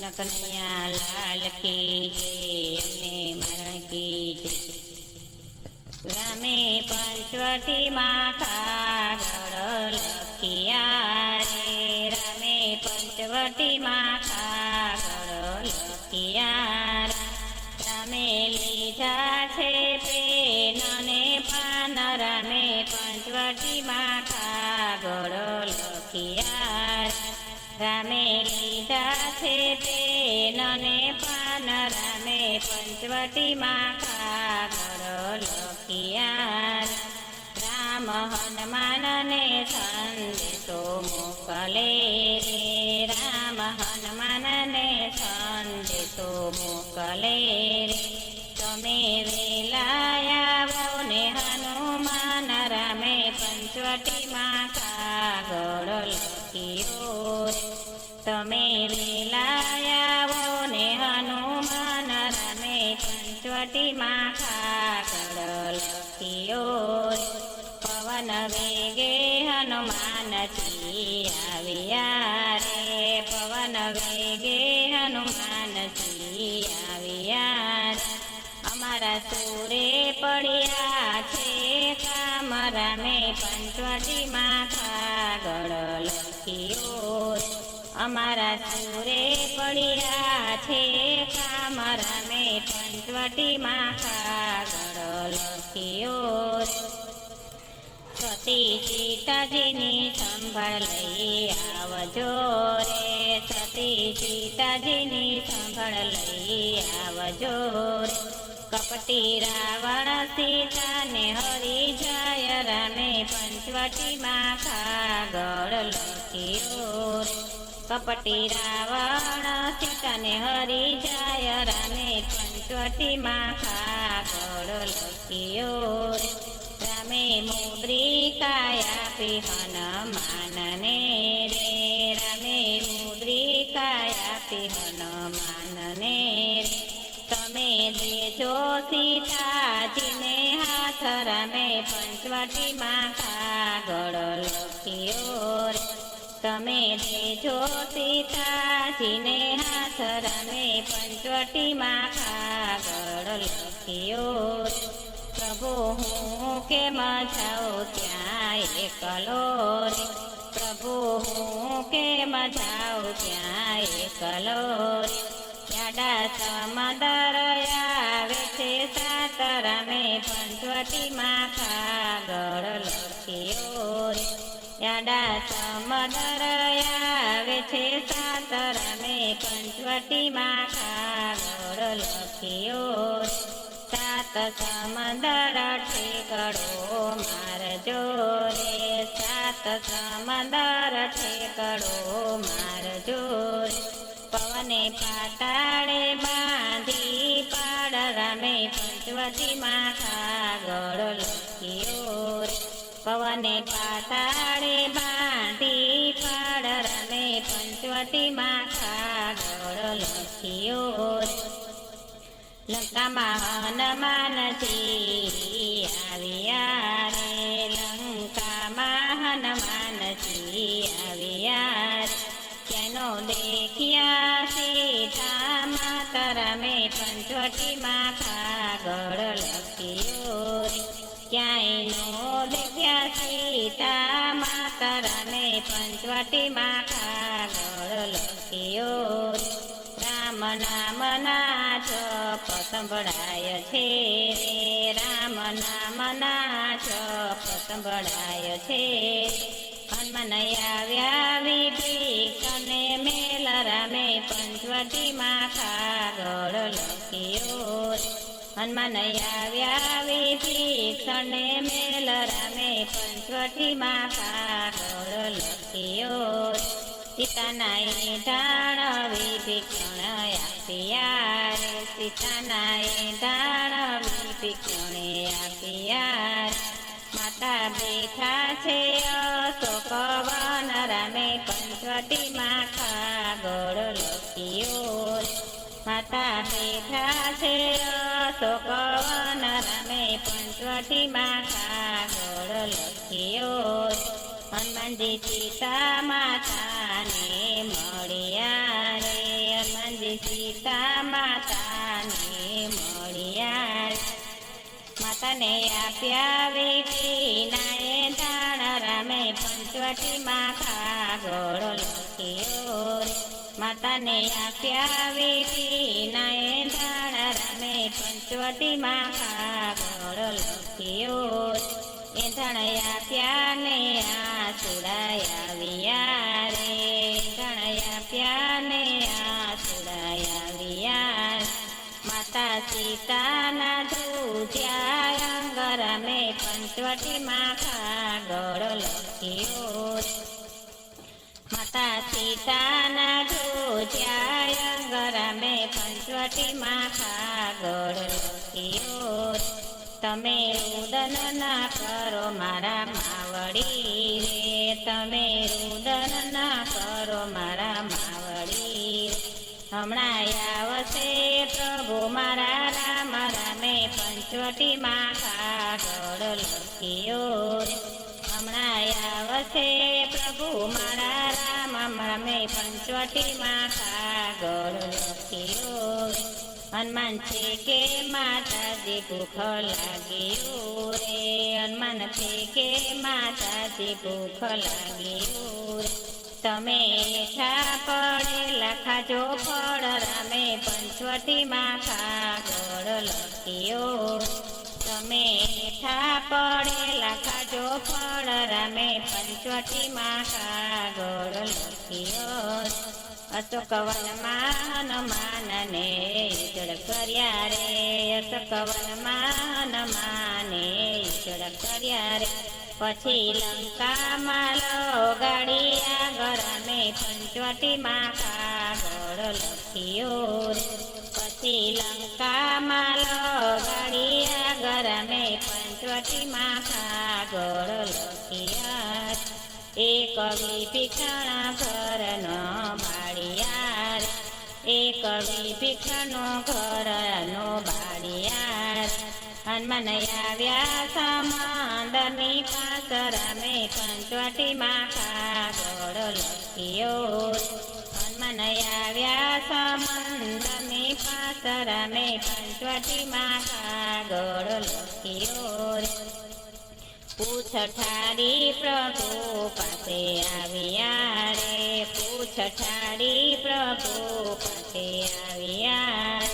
કનૈયા લાલ કી જય, અમને મરણ કી જય. રામે પંચવટીમાં કાગળ લખિયા રે, રામે પંચવટીમાં કાગળ લખિયા. રામે લીધા છે પેન ને પાન, રામે પંચવટીમાં કાગળ લખિયા. રામે લીધા છે પેન ને પાન, રામે પંચવટીમાં કાગળ લખિયા. રામ હનુમાનને સંદેશો મોકલે રે, રામ હનુમાનને સંદેશો મોકલે રે. તમે વેલા આવો ને હનુમાન, રામે પંચવટીમાં કાગળ લખ્યો રે. તમે વેલા આવો ને હનુમાન, રામે પંચવટીમાં કાગળ લખ્યો રે. પવન વેગે હનુમાનજી આવ્યા રે, પવન વેગે હનુમાનજી આવ્યા રે. અમારા સૂરે પડ્યા છે કામ, રામે પંચવટીમાં કાગળ લખ્યો રે. અમારા સૂરે પડ્યા છે કામ, રામે પંચવટીમાં કાગળ લખ્યો રે. સતી સીતાજીની સંભાળ લઈ આવજો રે, સતી સીતાજીની સંભાળ લઈ આવજો રે. કપટી રાવણ સીતાને હરી જાય, રામે પંચવટીમાં કાગળ લખ્યો રે. કપટી રાવણ સીતાને હરી જાય, રામે પંચવટીમાં કાગળ લખ્યો રે. રામે મુદ્રિકા આપી હનુમાનને રે, રામે મુદ્રિકા આપી હનુમાનને રે. તમે દેજો સીતાજીને હાથ, રામે પંચવટીમાં કાગળ લખ્યો રે. તમે દેજો સીતાજીને હાથ, રામે પંચવટીમાં કાગળ લખ્યો રે. પ્રભુ હું કેમ જાઉં ત્યાં એકલો રે, પ્રભુ હું કેમ જાઉં ત્યાં એકલો રે. યાડા સમદર આવે છે સાત, રામે પંચવટીમાં કાગળ લખ્યો રે. યાડા સમદર આવે છે સાત, રામે પંચવટીમાં કાગળ લખ્યો રે. સાત સમંદર ઠેકડો મારજો રે, સાત સમંદર ઠેકડો મારજો રે. પવને પાતાળે બાંધી પાડ, રામે પંચવટીમાં કાગળ લખ્યો રે. પવને પાતાળે બાંધી પાડ, રામે પંચવટીમાં કાગળ લખ્યો રે. લંકામાં હનુમાનજી આવ્યા રે, લંકામાં હનુમાનજી આવ્યા રે. ક્યાંનો દેખ્યા સીતા માતા, રામે પંચવટીમાં કાગળ લખ્યો રે. ક્યાંય નો દેખ્યા સીતા માતા, રામે પંચવટીમાં કાગળ લખ્યો રે. રામ નામના જપ સંભળાય છે રે, રામ નામના જપ સંભળાય છે. હનુમાન આવ્યા વિભીષણને મેલ, રામે પંચવટીમાં કાગળ લખ્યો રે. હનુમાન આવ્યા વિભીષણને મેલ, રામે પંચવટીમાં કાગળ લખ્યો રે. સીતાના ઢાળ વિભીષણ આપ્યા રે, સીતાના ઢાળ વિભીષણે આપ્યા રે. માતા બેઠા છે અશોક વન, રામે પંચવટીમાં કાગળ લખ્યો રે. માતા બેઠા છે અશોક વન, રામે પંચવટીમાં કાગળ લખ્યો રે. હનુમાનજી સીતા માતાને મળ્યા રે, હનુમાનજી માતાને આપ્યા વીટીના એંધાણ રામે પંચવટીમાં કાગળ લખ્યો રે. માતાને આપ્યા વીટીના એંધાણ રામે પંચવટીમાં કાગળ લખ્યો રે. એંધાણ આપ્યા ને આસુડા આવ્યા રે. એંધાણ આપ્યા ને આસુડા આવ્યા રે. માતા સીતાના ધ્રુજ્યા અંગ રામે પંચવટીમાં કાગળ લખ્યો રે. માતા સીતાના ધ્રુજ્યા અંગ રામે પંચવટીમાં કાગળ લખ્યો રે. તમે રુદન ના કરો મારા માવડી રે. તમે રુદન ના કરો મારા માવડી રે. હમણાં આવશે પ્રભુ મારા રામ રામે પંચવટીમાં કાગળ લખ્યો રે. હમણાં આવશે પ્રભુ મારા રામ રામે પંચવટીમાં કાગળ લખ્યો રે. હનુમાન છે કે માતાજી ભૂખ લાગ્યું રે. હનુમાન છે કે માતાજી ભૂખ લાગ્યું રે. તમે એઠા પડેલા ખાજો ફળ રામે પંચવટીમાં કાગળ લખ્યો. તમે એઠા પડેલા ખાજો ફળ રામે પંચવટીમાં કાગળ લખ્યો. અશોકવનમાં હનુમાનને ઈજળ કર્યા રે. અશોકવનમાં હનુમાને ઈજળ કર્યા રે. પછી લંકામાં ગાડી આગળ રામે પંચવટીમાં કાગળ લખ્યો રે. પછી લંકામાં ગાડી આગળ રામે પંચવટીમાં કાગળ લખ્યા રે. એક વિભીષણ ઘરનો બાળિયા રે. એક વિભીષણ ઘરનો બાળિયા રે. હનુમાન આવ્યા સમંદરની પાસ રામે પંચવટીમાં કાગળ લખ્યો રે. હનુમાન આવ્યા સમંદરની પાસ રામે પંચવટીમાં કાગળ લખ્યો રે. પૂછ ઠારી પ્રભુ પાસે આવ્યા રે. પૂછ ઠારી પ્રભુ પાસે આવ્યા રે.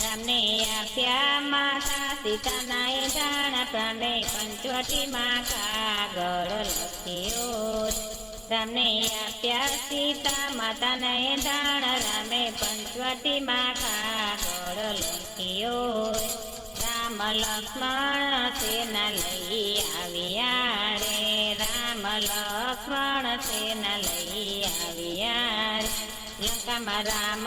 રામને આપ્યા માતા સીતાના એંધાણ રામે પંચવટીમાં કાગળ લખ્યો રે. રામને આપ્યા સીતા માતાના એંધાણ રામે પંચવટીમાં કાગળ લખ્યો રે. રામ લક્ષ્મણ સેના લઈ આવ્યા રે. રામ લક્ષ્મણ સેના લઈ આવ્યા રે. લંકામાં રામ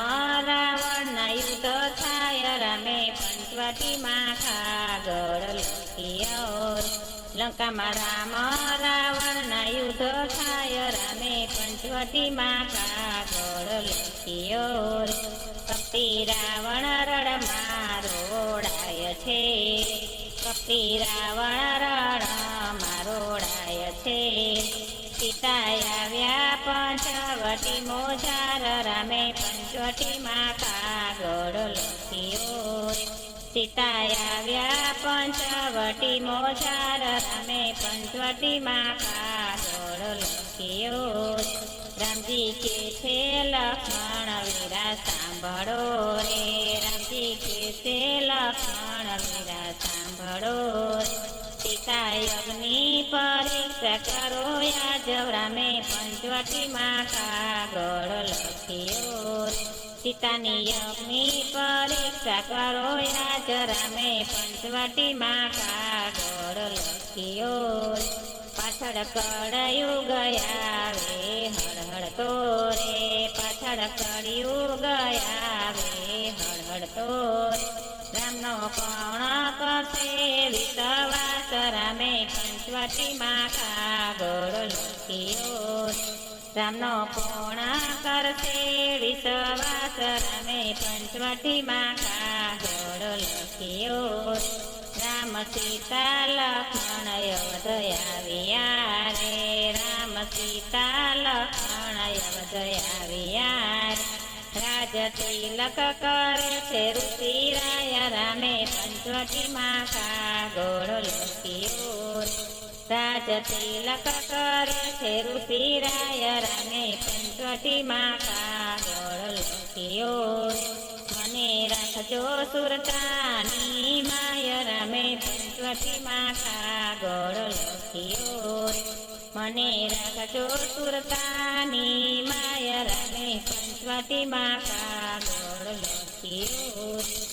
રાવણના યુદ્ધ થાય રામે પંચવટીમાં કાગળ લખ્યો રે. લંકામાં રામ રાવણના યુદ્ધ થાય રામે પંચવટીમાં કાગળ લખ્યો રે. કપટી રાવણ રડમાં રોડાય છે. કપટી રાવણ રડમાં રોડાય છે. સીતા આવ્યા પંચવટી મોજાર રામે પંચવટીમાં કાગળ લખ્યો રે. સીતા આવ્યા પંચવટી મોજાર રામે પંચવટીમાં કાગળ લખ્યો રે. રામજી કે છે લક્ષ્મણ વીરા સાંભળો રે. રામજી કે છે લક્ષ્મણ વીરા સાંભળો રે. સીતા યજ્ઞ પરીક્ષા કરો આજ રામે પંચવટીમાં કાગળ લખ્યો રે. સીતાની યજ્ઞ પરીક્ષા કરો આજ રામે પંચવટીમાં કાગળ લખ્યો રે. પાછળ કળયુગ આવે હળહળતો રે. પાછળ કળયુગ આવે હળહળતો રે. રામનો કોણ કરશે વિશ્વાસ રામે પંચવટીમાં કાગળ લખ્યો રે. રામનો કોણ કરશે વિશ્વાસ રામે પંચવટીમાં કાગળ લખ્યો રે. રામ સીતા લક્ષ્મણ અયોધ્ય આવ્યા રે. રામ સીતા લક્ષ્મણ અયોધ્ય આવ્યા રે. રાજ તિલક કરે છે રુચિરાય રામે પંચવટીમાં કાગળ લખ્યો રાજ તિલક કરે છે રુચિરાય રામે પંચવટીમાં કાગળ લખ્યો મને રાખજો સુરતાની માય રામે પંચવટીમાં કાગળ લખ્યો મને રાખજો સુરતાની માય રામે પંચવટીમાં કાગળ લખ્યો